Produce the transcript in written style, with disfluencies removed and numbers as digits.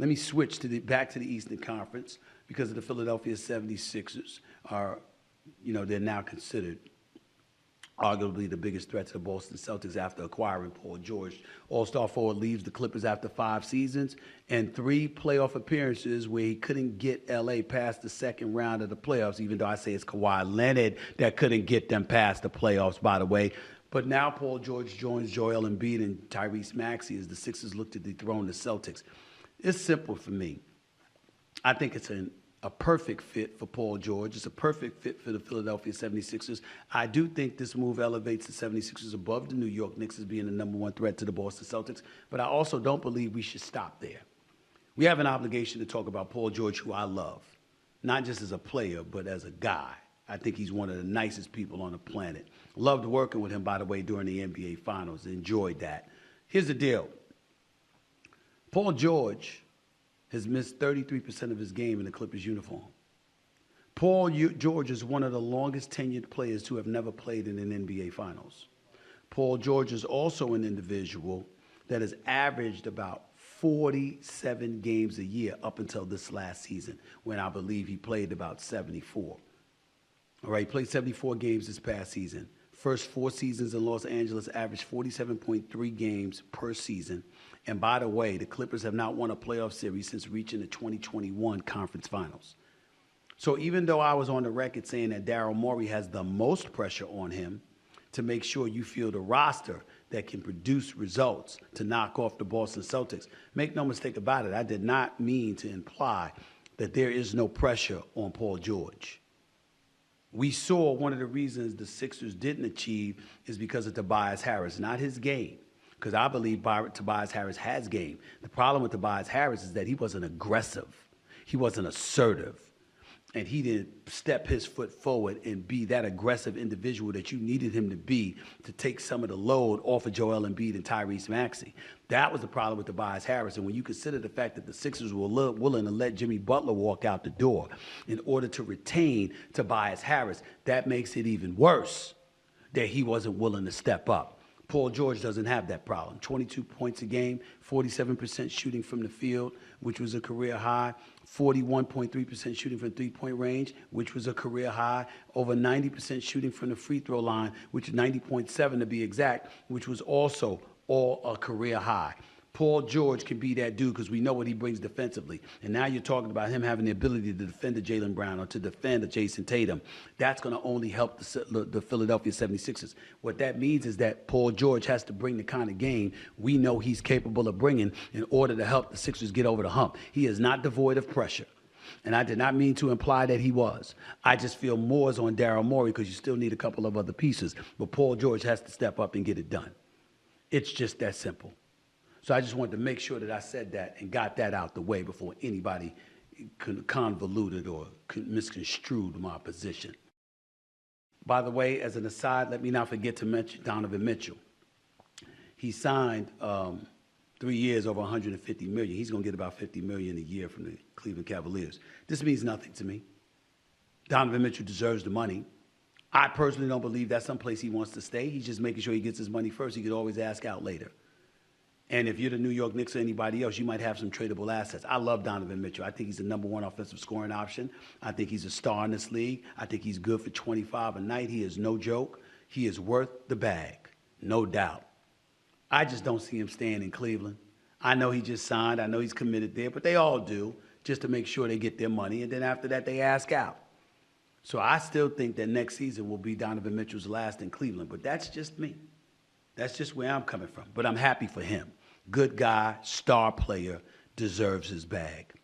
Let me switch back to the Eastern Conference because of the Philadelphia 76ers are, they're now considered arguably the biggest threat to the Boston Celtics after acquiring Paul George. All-Star forward leaves the Clippers after 5 seasons and 3 playoff appearances where he couldn't get L.A. past the second round of the playoffs, even though I say it's Kawhi Leonard that couldn't get them past the playoffs, by the way. But now Paul George joins Joel Embiid and Tyrese Maxey as the Sixers look to dethrone the Celtics. It's simple for me. I think it's a perfect fit for Paul George. It's a perfect fit for the Philadelphia 76ers. I do think this move elevates the 76ers above the New York Knicks as being the #1 threat to the Boston Celtics, but I also don't believe we should stop there. We have an obligation to talk about Paul George, who I love, not just as a player, but as a guy. I think he's one of the nicest people on the planet. Loved working with him, by the way, during the NBA Finals. Enjoyed that. Here's the deal. Paul George has missed 33% of his game in the Clippers uniform. Paul George is one of the longest tenured players to have never played in an NBA Finals. Paul George is also an individual that has averaged about 47 games a year up until this last season, when I believe he played about 74. All right, he played 74 games this past season. First 4 seasons in Los Angeles averaged 47.3 games per season. And by the way, the Clippers have not won a playoff series since reaching the 2021 conference finals. So even though I was on the record saying that Daryl Morey has the most pressure on him to make sure you field a roster that can produce results to knock off the Boston Celtics, make no mistake about it, I did not mean to imply that there is no pressure on Paul George. We saw one of the reasons the Sixers didn't achieve is because of Tobias Harris, not his game. Because I believe Tobias Harris has game. The problem with Tobias Harris is that he wasn't aggressive. He wasn't assertive. And he didn't step his foot forward and be that aggressive individual that you needed him to be to take some of the load off of Joel Embiid and Tyrese Maxey. That was the problem with Tobias Harris. And when you consider the fact that the Sixers were willing to let Jimmy Butler walk out the door in order to retain Tobias Harris, that makes it even worse that he wasn't willing to step up. Paul George doesn't have that problem. 22 points a game, 47% shooting from the field, which was a career high, 41.3% shooting from three-point range, which was a career high, over 90% shooting from the free throw line, which is 90.7 to be exact, which was also all a career high. Paul George can be that dude because we know what he brings defensively. And now you're talking about him having the ability to defend a Jaylen Brown or to defend a Jason Tatum. That's going to only help the Philadelphia 76ers. What that means is that Paul George has to bring the kind of game we know he's capable of bringing in order to help the Sixers get over the hump. He is not devoid of pressure. And I did not mean to imply that he was. I just feel more is on Daryl Morey because you still need a couple of other pieces. But Paul George has to step up and get it done. It's just that simple. So I just wanted to make sure that I said that and got that out the way before anybody convoluted or misconstrued my position. By the way, as an aside, let me not forget to mention Donovan Mitchell. He signed 3 years over $150 million. He's going to get about $50 million a year from the Cleveland Cavaliers. This means nothing to me. Donovan Mitchell deserves the money. I personally don't believe that's someplace he wants to stay. He's just making sure he gets his money first. He could always ask out later. And if you're the New York Knicks or anybody else, you might have some tradable assets. I love Donovan Mitchell. I think he's the #1 offensive scoring option. I think he's a star in this league. I think he's good for 25 a night. He is no joke. He is worth the bag, no doubt. I just don't see him staying in Cleveland. I know he just signed. I know he's committed there, but they all do just to make sure they get their money. And then after that, they ask out. So I still think that next season will be Donovan Mitchell's last in Cleveland, but that's just me. That's just where I'm coming from. But I'm happy for him. Good guy, star player, deserves his bag.